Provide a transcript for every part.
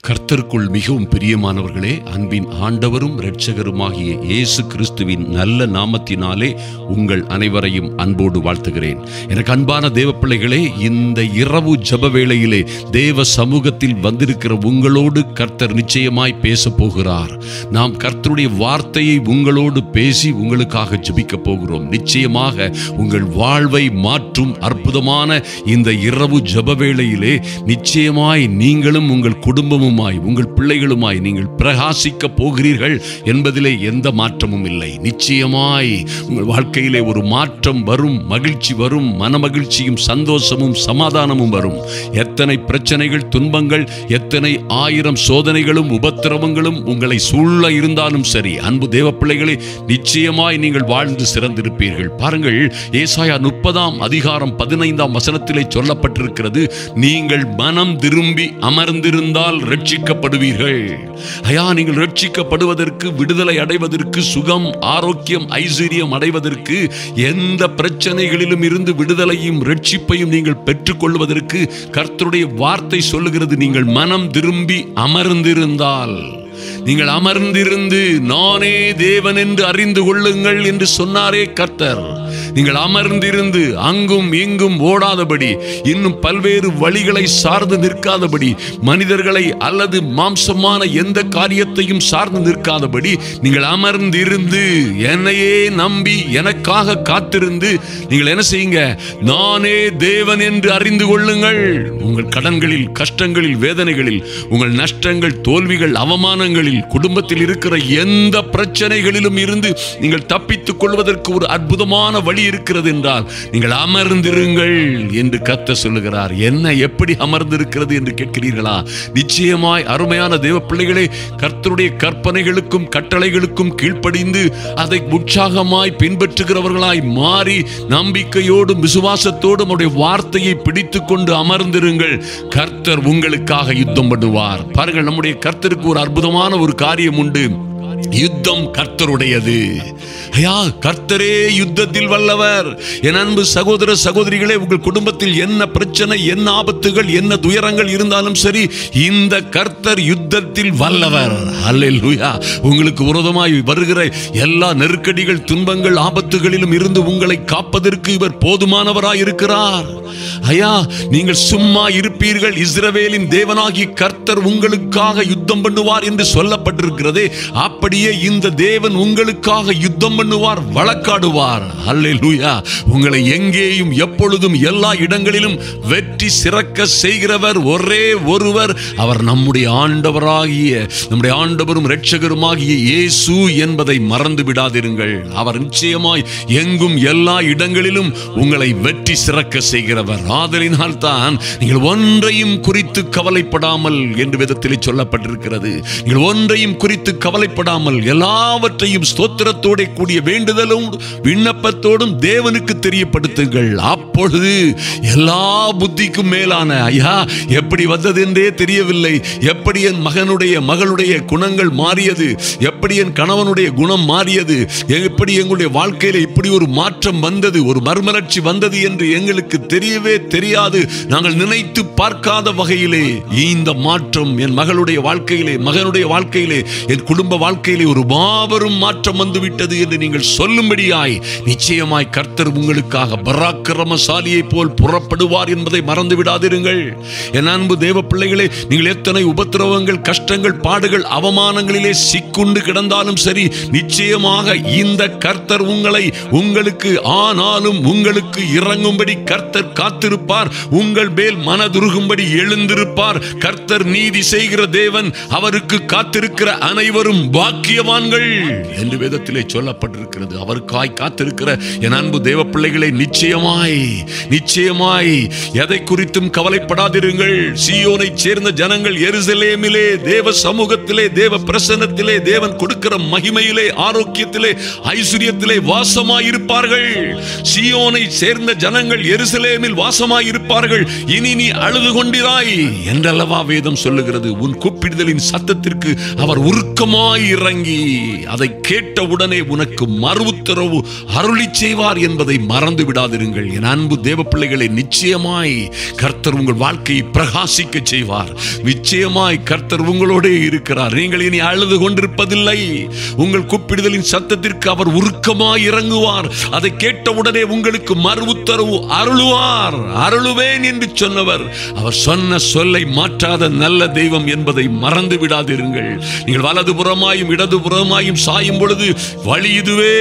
கர்த்தருக்குள் மிகவும் பிரியமானவர்களே, அன்பின் ஆண்டவரும் இரட்சகருமாகிய இயேசு கிறிஸ்துவின் நல்ல நாமத்தினாலே உங்கள் அனைவரையும் அன்போடு வாழ்த்துகிறேன். எனக்கு அன்பான தேவ பிள்ளைகளே, இந்த இரவு ஜெப வேளையிலே தேவ சமூகத்தில் வந்திருக்கிற உங்களோடு கர்த்தர் நிச்சயமாய் பேச போகிறார். நாம் கர்த்தருடைய வார்த்தையை உங்களோடு பேசி உங்களுக்காக ஜெபிக்க போகிறோம். நிச்சயமாக உங்கள் வாழ்வை மாற்றும் அற்புதமான இந்த இரவு ஜெப வேளையிலே நிச்சயமாய் நீங்களும் உங்கள் குடும்பமும் உங்கள் பிள்ளைகளுமாய் நீங்கள் பிரகாசிக்க போகிறீர்கள் என்பதிலே எந்த மாற்றமும் இல்லை. நிச்சயமாய் உங்கள் வாழ்க்கையிலே ஒரு மாற்றம் வரும், மகிழ்ச்சி வரும், மனமகிழ்ச்சியும் சந்தோஷமும் சமாதானமும் வரும். எத்தனை பிரச்சனைகள், துன்பங்கள், எத்தனை ஆயிரம் சோதனைகளும் உபத்திரவங்களும் உங்களை சூழ இருந்தாலும் சரி, அன்பு தேவ பிள்ளைகளே, நிச்சயமாய் நீங்கள் வாழ்ந்து சிறந்திருப்பீர்கள். பாருங்கள், ஏசாயா 30:15 சொல்லப்பட்டிருக்கிறது, நீங்கள் மனம் திரும்பி அமர்ந்திருந்தால் ரட்சிக்கப்படுவீர்கள். நீங்கள் ரட்சிக்கப்படுவதற்கு, விடுதலை அடைவதற்கு, சுகம், ஆரோக்கியம், ஐஸ்வர்யம் அடைவதற்கு, எந்த பிரச்சனைகளிலும் இருந்து விடுதலையும் ரட்சிப்பையும் நீங்கள் பெற்றுக்கொள்வதற்கு கர்த்தருடைய வார்த்தை சொல்லுகிறது, நீங்கள் மனம் திரும்பி அமர்ந்திருந்தால், நீங்கள் அமர்ந்திருந்து நானே தேவன் என்று அறிந்து கொள்ளுங்கள் என்று சொன்னாரே கர்த்தர். நீங்கள் அமர்ந்திருந்து அங்கும் இங்கும் ஓடாதபடி, இன்னும் பல்வேறு வழிகளை சார்ந்து நிற்காதபடி, மனிதர்களை அல்லது மாம்சமான எந்த காரியத்தையும் சார்ந்து நிற்காதபடி நீங்கள் அமர்ந்திருந்து என்னையே நம்பி எனக்காக காத்திருந்து நீங்கள் என்ன செய்யுங்க, நானே தேவன் என்று அறிந்து கொள்ளுங்கள். உங்கள் கடன்களில், கஷ்டங்களில், வேதனைகளில், உங்கள் நஷ்டங்கள், தோல்விகள், அவமானங்களில், குடும்பத்தில் இருக்கிற எந்த பிரச்சனைகளிலும் இருந்து நீங்கள் தப்பித்துக் கொள்வதற்கு ஒரு அற்புதமான வழி இருக்கிறது என்றால் நீங்கள் அமர்ந்திருங்கள் என்று கர்த்தர் சொல்லுகிறார். என்ன, எப்படி அமர்ந்திருக்கிறது என்று கேட்கிறீர்களா? நிச்சயமாய் அருமையான தேவ பிள்ளைகளே, கர்த்தருடைய கற்பனைகளுக்கும் கட்டளைகளுக்கும் கீழ்ப்படிந்து அதை உற்சாகமாய் பின்பற்றுகிறவர்களாய் மாறி நம்பிக்கையோடும் விசுவாசத்தோடும் அவருடைய வார்த்தையை பிடித்துக் கொண்டு அமர்ந்திருங்கள். கர்த்தர் உங்களுக்காக யுத்தம் பண்ணுவார். பாருங்கள், நம்முடைய கர்த்தருக்கு ஒரு அற்புதமான ஒரு காரியம் உண்டு. யுத்தம் கர்த்தருடையது. கர்த்தரே யுத்தத்தில் வல்லவர். என் அன்பு சகோதர சகோதரிகளே, உங்கள் குடும்பத்தில் என்ன பிரச்சனை, என்ன ஆபத்துகள், என்ன துயரங்கள் இருந்தாலும் சரி, இந்த கர்த்தர் யுத்தத்தில் வல்லவர். அல்லேலூயா. உங்களுக்கு விரோதமாய் வருகிற எல்லா நெருக்கடிகள், துன்பங்கள், ஆபத்துகளிலும் இருந்து உங்களை காப்பதற்கு இவர் போதுமானவராய் இருக்கிறார். நீங்கள் சும்மா இருப்பீர்கள், இஸ்ரவேலின் தேவனாகி கர்த்தர் உங்களுக்காக யுத்தம் பண்ணுவார் என்று சொல்லப்பட்டிருக்கிறதே, அப்படியே இந்த தேவன் உங்களுக்காக யுத்தம் பண்ணுவார், வழக்காடுவார். அல்லேலூயா. உங்களை எங்கேயும் எப்பொழுதும் எல்லா இடங்களிலும் வெற்றி சிறக்க செய்கிறவர் ஒரே ஒருவர், அவர் நம்முடைய ஆண்டவராகிய, நம்முடைய ஆண்டவரும் இரட்சகருமாகிய இயேசு என்பதை மறந்து விடாதிருங்கள். அவர் நிச்சயமாய் எங்கும் எல்லா இடங்களிலும் உங்களை வெற்றி சிறக்க செய்கிறவர். ஆதலினால் தான் நீங்கள் ஒன்றையும் குறித்து கவலைப்படாமல் என்று வேதத்திலே சொல்லப்பட்டிருக்கிறது. நீங்கள் ஒன்றையும் குறித்து கவலைப்படாமல் எல்லாவற்றையும் ஸ்தோத்திரத்தோட கூடிய வேண்டுதலும் விண்ணப்பத்தோடும் தேவனுக்கு தெரியப்படுத்துங்கள். அப்பொழுது எல்லா புத்திக்கும் மேலான, எப்படி வந்தது என்றே தெரியவில்லை, எப்படி என் மகளுடைய குணங்கள் மாறியது, எப்படி என் கணவனுடைய குணம் மாறியது, எப்படி எங்களுடைய வாழ்க்கையில இப்படி ஒரு மாற்றம் வந்தது, ஒரு மறுமலர்ச்சி வந்தது என்று எங்களுக்கு தெரியவே தெரியாது. நாங்கள் நினைத்து பார்க்காத வகையிலே இந்த மாற்றம் என் மகளுடைய வாழ்க்கையிலே, மகனுடைய வாழ்க்கையிலே, என் குடும்ப வாழ்க்கையிலே ஒரு மாபெரும் மாற்றம் வந்துவிட்டது என்று நீங்கள் சொல்லும்படியாய் நிச்சயமாய் கர்த்தர் உங்களுக்காக பராக்கிரமசாலியை போல் புறப்படுவார் என்பதை மறந்து விடாதிருங்கள். என் அன்பு தேவ பிள்ளைகளே, நீங்கள் எத்தனை உபத்திரவங்கள், கஷ்டங்கள், பாடுகள், அவமானங்களிலே சிக்குண்டு கிடந்தாலும் சரி, நிச்சயமாக இந்த கர்த்தர் உங்களுக்கு ஆனாலும் உங்களுக்கு இறங்கும்படி கர்த்தர் காத்திருப்பார். உங்கள் மேல் மனதுருகும்படி எழுந்திருப்பார். கர்த்தர் நீதி செய்கிற தேவன், அவருக்கு காத்திருக்கிற அனைவரும் பாக்கியவான்கள் என்று வேதத்திலே சொல்லப்பட்டிருக்கிறது. அவருக்காய் காத்திருக்கிற என் அன்பு தேவ பிள்ளைகளை, நிச்சயமாய் எதை குறித்தும் கவலைப்படாதிருங்கள். சீயோனை சேர்ந்த ஜனங்கள் எருசலேமிலே தேவ சமூகத்திலே, தேவ பிரசன்னத்திலே, தேவன் கொடுக்கிற மகிமையிலே, ஆரோக்கியத்திலே, ஐஸ்வர்யத்திலே வாசமாயிருப்பார்கள். சீயோனை சேர்ந்த ஜனங்கள் எருசலேமில் வாசமாயிருப்பார்கள். இனி நீ அழுது கொண்டிராய் என்றல்லவா வேதம் சொல்லுகிறது. உன் கூப்பிடுதலின் சத்தத்திற்கு அவர் உருக்கமாய் இறங்கி அதை கேட்டவுடனே உனக்கு மறு உத்தரவு அருளி செய்வார் என்பதை மறந்து விடாதிருங்கள். என் அன்பு தேவ பிள்ளைகளை, நிச்சயமாய் கர்த்தர் உங்கள் வாழ்க்கையை பிரகாசிக்க செய்வார். நிச்சயமாய் கர்த்தர் உங்களோட இருக்கிறார். நீங்கள் இனி அழுது கொண்டிருப்பதில்லை. உங்கள் கூப்பிடுதலின் சத்தத்திற்கு அவர் உருக்கமாய் இறங்குவார். அதை கேட்டவுடனே உங்களுக்கு மறு உத்தரவு அருளுவார். அருளுவேன் என்று சொன்னவர் அவர் சொன்ன சொல்லை மாற்றாத நல்ல தெய்வம் என்பதை மறந்து விடாதிருங்கள். நீங்கள் வலதுபுறமாயும் இடதுபுறமாயும் சாயும் பொழுது வழி இதுவே,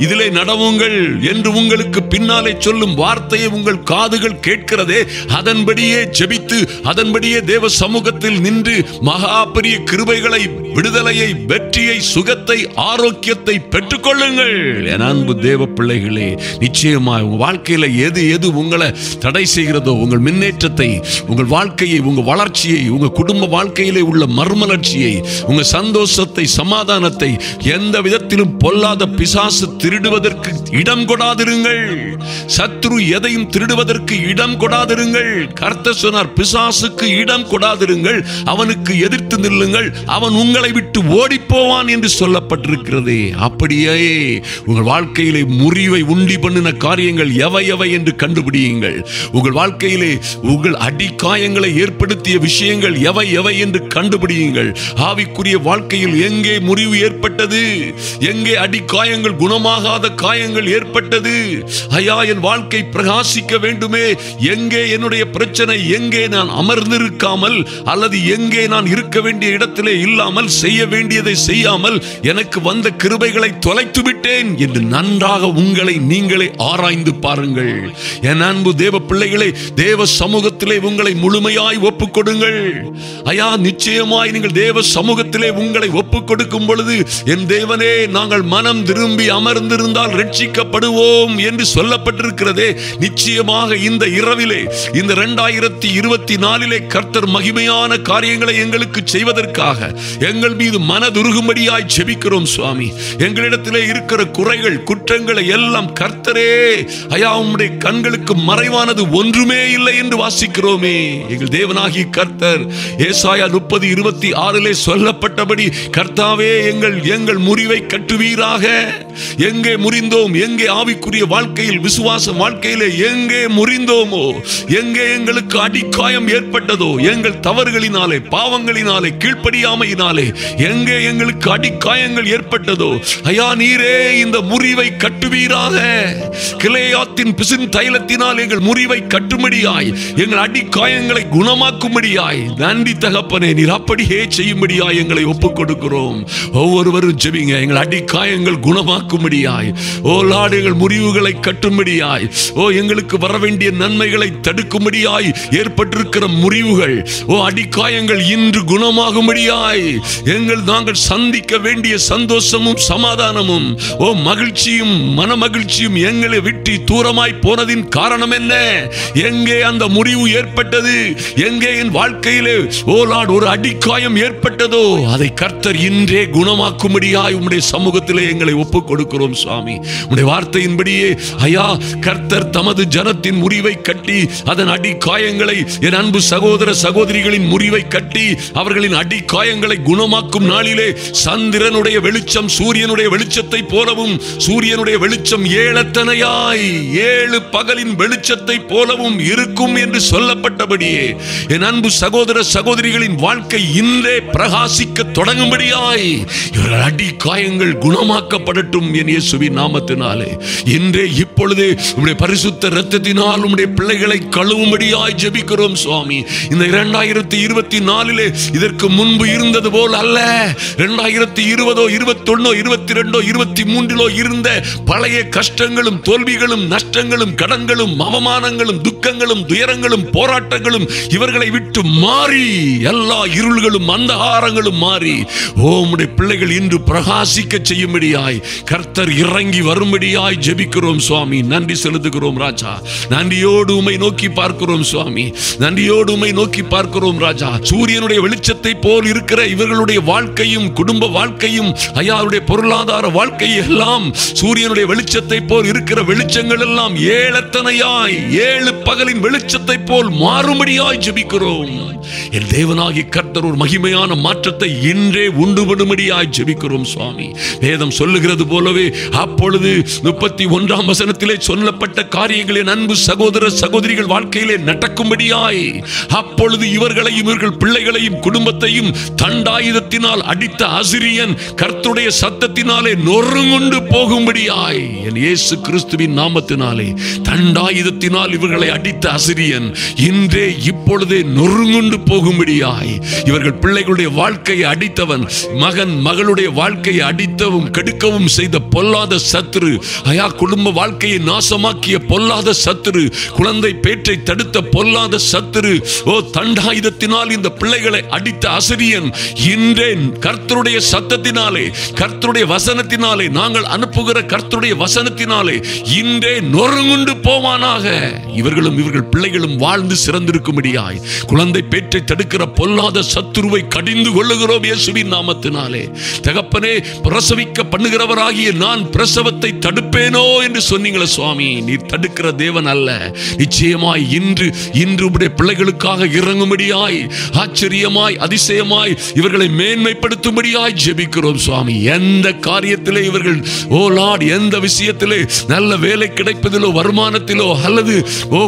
இதிலே நடவுங்கள் என்று உங்களுக்கு பின்னாலே சொல்லும் வார்த்தையை உங்கள் காதுகள் கேட்கிறதே, அதன்படியே ஜெபித்து அதன்படியே தேவ சமூகத்தில் நின்று மகா பெரிய கிருபைகளை, விடுதலையை, வெற்றியை, சுகத்தை, ஆரோக்கியத்தை பெற்றுக்கொள்ளுங்கள். என் அன்பு தேவ பிள்ளைகளே, நிச்சயமாக உங்கள் வாழ்க்கையில் எது எது உங்களை தடை செய்கிறதோ, உங்கள் முன்னேற்றத்தை, உங்கள் வாழ்க்கையை, உங்கள் வளர்ச்சியை, உங்கள் குடும்ப வாழ்க்கையிலே உள்ள மறுமலர்ச்சியை, உங்கள் சந்தோஷத்தை, சமாதானத்தை எந்த விதத்திலும் பொல்லாத பிசாசு திருடுவதற்கு இடம் கொடாதிருங்கள். சத்ரு எதையும் திருடுவதற்கு இடம் கொடாதிருங்கள். கர்த்தர் சொன்னார், பிசாசுக்கு இடம் கொடாதிருங்கள், அவனுக்கு எதிர்த்து நில்லுங்கள், அவன் உங்களை விட்டு ஓடி போவான் என்று சொல்லப்பட்டிருக்கிறதே. அப்படியே உங்கள் வாழ்க்கையிலே முறிவை உண்டி பண்ணின காரியங்கள் எவை எவை என்று கண்டுபிடியுங்கள். உங்கள் வாழ்க்கையிலே உங்கள் அடிக்காயங்களை ஏற்படுத்திய விஷயங்கள் எவை எவை என்று கண்டுபிடியுங்கள். ஆவிக்குரிய வாழ்க்கையில் எங்கே முறிவு ஏற்பட்டது, எங்கே அடிக்காயங்கள், குணமாகாத காயங்கள் ஏற்பட்டது, ஐயா என் வாழ்க்கை பிரகாசிக்க வேண்டுமே, எங்கே என்னுடைய பிரச்சனை, எங்கே நான் அமர்ந்திருக்காமல் அல்லது எங்கே நான் இருக்க வேண்டிய இடத்திலே இல்லாமல், செய்ய வேண்டியதை செய்யாமல் எனக்கு வந்த கிருபைகளை தொலைத்து விட்டேன் என்று நன்றாக உங்களை நீங்களே ஆராய்ந்து பாருங்கள். என் அன்பு தேவ பிள்ளைகளை, தேவ சமூகத்திலே உங்களை முழுமையாய் ஒப்புக் கொடுங்கள். ஐயா, நிச்சயமாய் நீங்கள் தேவ சமூகத்திலே உங்களை ஒப்புக் கொடுக்கும் பொழுது, என் தேவனே, நாங்கள் மனம் திரும்பி அமர்ந்திருந்தால் ரட்சிக்கப்படுவோம் என்று சொல்லப்பட்டிருக்கிறதே. நிச்சயமாக இந்த இரவிலே, இந்த 2024 கர்த்தர் மகிமையான காரியங்களை எங்களுக்கு செய்வதற்காக எங்கள் மீது மனதுருகும்படியாய் ஜெபிக்கிறோம் சுவாமி. எங்களிடத்திலே இருக்கிற குறைகள், குற்றங்களை எல்லாம் கர்த்தரே, ஐயா உம்முடைய கண்களுக்கு மறைவானது ஒன்றுமே இல்லை என்று வாசிக்கிறோமே. எங்கள் தேவனாகிய கர்த்தர் ஏசாயா 30:26 சொல்லப்பட்டபடி, கர்த்தாவே எங்கள் முறிவை கட்டுவீராக. எங்கே முறிந்தோம், எங்கே ஆவிக்குரிய வாழ்க்கையில், விசுவாச வாழ்க்கையிலே எங்கே முறிந்தோமோ, எங்கே எங்களுக்கு அடிக்காயம் ஏற்பட்டதோ, எங்கள் தவறுகளினாலே, பாவங்களினாலே, கீழ்ப்படியாமையினாலே எங்கே எங்களுக்கு அடிக்காயங்கள் ஏற்பட்டதோ, ஐயா நீரே இந்த முறிவை கட்டுவீராக. கிலேயாத்தின் பிசின் தைலத்தினால் எங்கள் முறிவை கட்டும்படியாய், எங்கள் அடிக்காயங்களை குணமாக்கும்படியாய் நன்றி தகப்பனே, நீர் அப்படியே செய்யும்படியாய் எங்களை ஒப்புக் கொடுக்கிறோம். ஒவ்வொருவரும் ஜெபிங்க, எங்கள் அடிக்காயங்கள் குணமாக்கும்படியாய், ஓ லார்ட் எங்கள் முறிவுகளை கட்டும்படியாய், ஓ எங்களுக்கு வர வேண்டிய நன்மைகளை தடுக்கும்படியாய் ஏற்பட்டிருக்கிற முறிவுகள், ஓ அடிக்காயங்கள் இன்று குணமாகும்படியாய், நாங்கள் சந்திக்க வேண்டிய சந்தோஷமும் சமாதானமும், ஓ மகிழ்ச்சியும் மனமகிழ்ச்சியும் எங்களை விட்டு தூரமாய் போனதின் காரணம் என்ன? எங்கே அந்த முறிவு ஏற்பட்டது? எங்கே என் வாழ்க்கையிலே ஓ லார்ட் ஒரு அடிக்காயம் ஏற்பட்டதோ, அதை கர்த்தர் இன்றே குணமாக்கும்படியாய் உம்முடைய சமூகத்திலே எங்களை ஒப்புக் கொடுக்கிறோம் சுவாமி. உம்முடைய வார்த்தையின்படியே ஐயா, கர்த்தர் தமது ஜனத்தின் முறிவை கட்டி அதன் அடிக்காயங்களை, என் அன்பு சகோதர சகோதரிகளின் முறிவை கட்டி அவர்களின் அடிக்காயங்களை குணமாக்கும் நாளிலே சந்திரனுடைய வெளிச்சம் சூரியனுடைய வெளிச்சத்தை போலவும், சூரியனுடைய வெளிச்சம் ஏழத்தனையாய் 7 பகலின் வெளிச்சத்தை போலவும் இருக்கும் என்று சொல்லப்பட்டபடியே என் அன்பு சகோதர சகோதரிகளின் வாழ்க்கை இன்றே பிரகாசிக்க தொடங்கும்படியாய் இவர்கள் அடிக்காயங்கள் குணமாக்கப்படட்டும் என் இயேசுவின் நாமத்தினாலே. இன்றே இப்பொழுதே உம்முடைய பரிசுத்த இரத்தத்தினால் உம்முடைய பிள்ளைகளை கழுவும்படியாய் ஜெபிக்கிறோம் சுவாமி. இந்த 2024 இதற்கு முன்பு இருந்தது போல் அல்ல. 2020, 21, 22, 23 இருந்த பழைய கஷ்டங்களும் தோல்விகளும் நஷ்டங்களும் கடன்களும் அவமானங்களும் துக்கங்களும் துயரங்களும் போராட்டங்களும் இவர்களை விட்டு மாறி, எல்லா இருள்களும் அந்தகாரங்களும் மாறி, உம்முடைய பிள்ளைகள் இன்று பிரகாசிக்க செய்யும்படியாய் கர்த்தர் இறங்கி வரும்படியாய் ஜெபிக்கிறோம் சுவாமி. நன்றி செலுத்துகிறோம் ராஜா. நன்றியோடு உம்மை நோக்கி பார்க்கிறோம் சுவாமி. நன்றியோடு உம்மை நோக்கி பார்க்கிறோம் ராஜா. சூரியனுடைய வெளிச்சத்தை போல் இருக்கிற இவர்களுடைய வாழ்க்கையும் குடும்ப வாழ்க்கையும் ஐயாவுடைய பொருளாதார வாழ்க்கை எல்லாம் சூரியனுடைய வெளிச்சத்தை போல் இருக்கிற வெளிச்சங்கள் எல்லாம் ஏழத்தனையாய் 7 பகலின் வெளிச்சத்தை போல் மாறும்படியாய் ஜெபிக்கிறோம். என் தேவனாகிய கர்த்தர் ஒரு மகிமையான மாற்றத்தை இன்றே உண்டுபடும்படியாய் ஜெபிக்கிறோம் சுவாமி. வேதம் சொல்லுகிறது போலவே அப்பொழுது 31ஆம் வசனத்திலே சொல்லப்பட்ட காரியங்களை அன்பு சகோதர சகோதரிகள் வாழ்க்கையிலே நடக்கும்படியாய் அப்பொழுது இவர்களையும் இவர்கள் பிள்ளைகளையும் குடும்பத்தையும் தண்டாயுதத்தினால் அடித்த அசிரியன் கர்த்தருடைய சத்தத்தினாலே நொறுங்குண்டு போகும்படியாய் என் இயேசு கிறிஸ்துவின் நாமத்தினாலே தண்டாயுதத்தினால் இவர்களை அடித்த அசிரியன் இன்றே இப்பொழுதே நொறுங்குண்டு போகும்படியாய் இவர்கள் பிள்ளைகளுடைய வாழ்க்கையை அடித்தவன் மகன் மகளுடைய வாழ்க்கையை அடித்தவும் கெடுக்கவும் செய்த பொல்லாத சத்துரு, குடும்ப வாழ்க்கையை நாசமாக்கிய பொல்லாத சத்துரு, குழந்தை பேற்றை தடுத்த பொல்லாத சத்துரு, தண்டாயுதத்தினால் இந்த பிள்ளைகளை அடித்த அசிரியன் இன்றே கர்த்தருடைய சத்தத்தினாலே கர்த்தருடைய வசனத்தினாலே நாங்கள் அனுப்புகிற கர்த்தருடைய வசனத்தினாலே இன்றே நொறுங்குண்டு போவானாக. இவர்களும் இவர்கள் பிள்ளைகளும் வாழ்ந்து சிறந்திருக்கும்படியாய் குழந்தை பேற்றை தடுக்கிற பொல்லாத சத்துருவை கடிந்து கொள்ளுகிறோம் இயேசுவின் நாமத்தினாலே. தகப்பனே, பிரசவிக்க பண்ணுகிறவராகிய நான் பிரசவத்தை தடுப்பேனோ என்று சொன்னீங்களே சுவாமி, நீர் தடுக்கிற தேவன் அல்ல. நிச்சயமாய் இன்று உடைய பிள்ளைகளுக்காக இறங்கும்படியாய் ஆச்சரியமாய் அதிசயமாய் இவர்களை மேன்மைப்படுத்தும்படியாய் ஜெபிக்கிறோம் சுவாமி. எந்த காரியத்திலே இவர்கள் எந்த விஷயத்திலே நல்ல வேலை கிடைப்பதிலோ வருமானத்திலோ அல்லது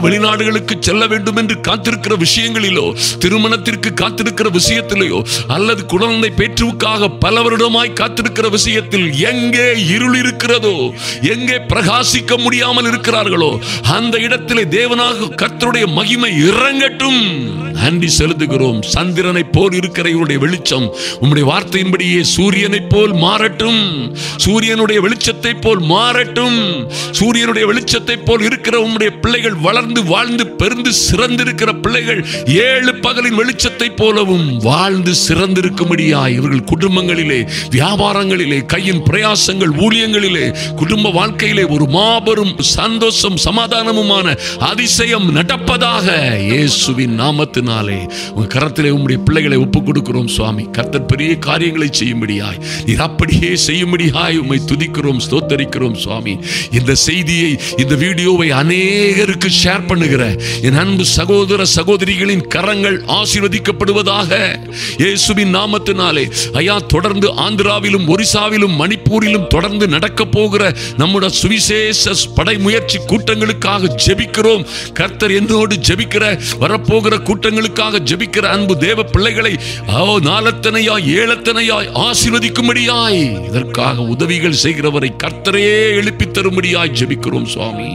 வெளிநாடுகளுக்கு செல்ல வேண்டும் என்று காத்திருக்கிற விஷயங்களிலோ திருமணத்திற்கு காத்திருக்கிற விஷயத்திலேயோ அல்லது குழந்தை பேற்றுக்காக பல வருடமாய் காத்திருக்கிற விஷயத்தில் எங்கே இருள் இருக்கிறதோ, எங்கே பிரகாசிக்க முடியாமல் இருக்கிறார்களோ அந்த இடத்திலே தேவனாக கர்த்தருடைய மகிமை இறங்கட்டும். நன்றி செலுத்துகிறோம். சந்திரனை போல் இருக்கிற இவருடைய வெளிச்சம் உம்முடைய வார்த்தையின்படியே சூரியனை போல் மாறட்டும். சூரியனுடைய வெளிச்சத்தை போல் மாறட்டும். சூரியனுடைய வெளிச்சத்தை போல் இருக்கிற உம்முடைய பிள்ளைகள் வளர்ந்து வாழ்ந்து பெருந்து சிறந்திருக்கிற பிள்ளைகள் 7 பகலின் வெளிச்சத்தை போலவும் வாழ்ந்து சிறந்திருக்கும்படியாய் இவர்கள் குடும்பங்களிலே, வியாபாரங்களிலே, கையின் பிரயாசங்கள், ஊழியங்களிலே, குடும்ப வாழ்க்கையிலே ஒரு மாபெரும் சந்தோஷம் சமாதானமுமான அதிசயம் நடப்பதாக இயேசுவின் நாமத்தினாலே உங்க கரத்திலே உம்முடைய பிள்ளைகளை ஒப்புக் கொடுக்கிறோம் சுவாமி. கர்த்தர் பெரிய காரியங்களை செய்யும்படியாய் நீர் அப்படியே செய்யும்படியாய் உம்மை துதிக்கிறோம், ஸ்தோத்தரிக்கிறோம் சுவாமி. இந்த செய்தியை, இந்த வீடியோவை அநேகருக்கு ஷேர் பண்ணுகிற என் அன்பு சகோதர சகோதரிகளின் கரங்கள் ஆசீர்வதிக்கப்படுவதாக இயேசுவின் நாமத்தினாலே. ஐயா, தொடர்ந்து ஆந்திராவிலும் ஒரிசாவிலும் மணிப்பூரிலும் தொடர்ந்து நடக்க போகிற நம்முடைய சுவிசேஷ படை முயற்சி கூட்டங்களுக்காக ஜெபிக்கிறோம். கர்த்தர் என்னோடு ஜெபிக்கிற வரப்போகிற கூட்டங்களுக்காக ஜெபிக்கிற அன்பு தேவ பிள்ளைகளை நாலத்தனையாய் ஏழத்தனையாய் ஆசீர்வதிக்கும்படியாய் இதற்காக உதவிகள் செய்கிறவரை கர்த்தரே எழுப்பி தரும்படியாய் ஜெபிக்கிறோம் சுவாமி.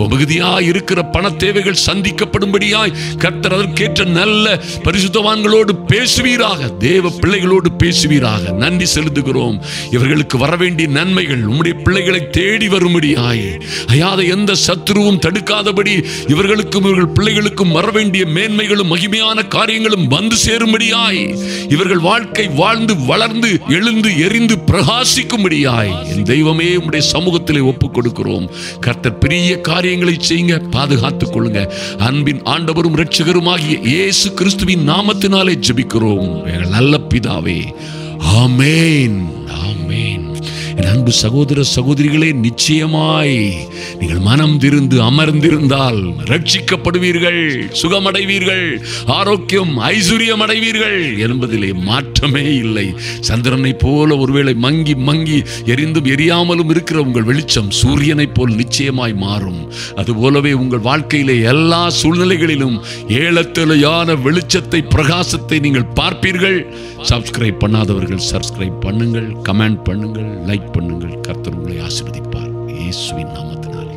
உபகதியாய் இருக்கிற பண தேவைகள் சந்திக்கப்படும்படியாய் கர்த்தர் அதற்கேற்ற நல்ல பரிசுத்தவான்களோடு பேசுவீராக, தேவ பிள்ளைகளோடு பேசுவீராக. நன்றி செலுத்துகிறோம். இவர்களுக்கு வரவேண்டிய நன்மைகள் உம்முடைய பிள்ளைகளை தேடி வரும்படியாய் ஐயாத எந்த சத்துருவும் தடுக்காதபடி இவர்களுக்கும் இவர்கள் பிள்ளைகளுக்கும் வரவேண்டிய மேன்மைகளும் மகிமையான காரியங்களும் வந்து சேரும்படியாய் இவர்கள் வாழ்க்கை வாழ்ந்து வளர்ந்து எழுந்து எரிந்து பிரகாசிக்கும்படியாய் என் தெய்வமே உம்முடைய சமூகத்திலே ஒப்புக் கொடுக்கிறோம். கர்த்தர் பெரிய காரியங்களை செய்யுங்க, பாதுகாத்துக் கொள்ளுங்க. அன்பின் ஆண்டவரும் இரட்சகருமாகிய இயேசு கிறிஸ்துவின் நாமத்தினாலே ஜெபிக்கிறோம் எங்கள் நல்ல பிதாவே, ஆமென், ஆமென். என் அன்பு சகோதர சகோதரிகளே, நிச்சயமாய் நீங்கள் மனம் திருந்து அமர்ந்திருந்தால் ரட்சிக்கப்படுவீர்கள், சுகமடைவீர்கள், ஆரோக்கியம் ஐஸ்வர்யம் அடைவீர்கள் என்பதிலே மாற்றமே இல்லை. சந்திரனை போல ஒருவேளை மங்கி மங்கி எரிந்தும் எரியாமலும் இருக்கிற உங்கள் வெளிச்சம் சூரியனை போல் நிச்சயமாய் மாறும். அதுபோலவே உங்கள் வாழ்க்கையிலே எல்லா சூழ்நிலைகளிலும் ஏழத்தலையான வெளிச்சத்தை, பிரகாசத்தை நீங்கள் பார்ப்பீர்கள். சப்ஸ்கிரைப் பண்ணாதவர்கள் சப்ஸ்கிரைப் பண்ணுங்கள், கமெண்ட் பண்ணுங்கள், லைக் பண்ணுங்கள். கர்த்தர் உங்களை ஆசீர்வதிப்பார் இயேசுவின் நாமத்தினாலே.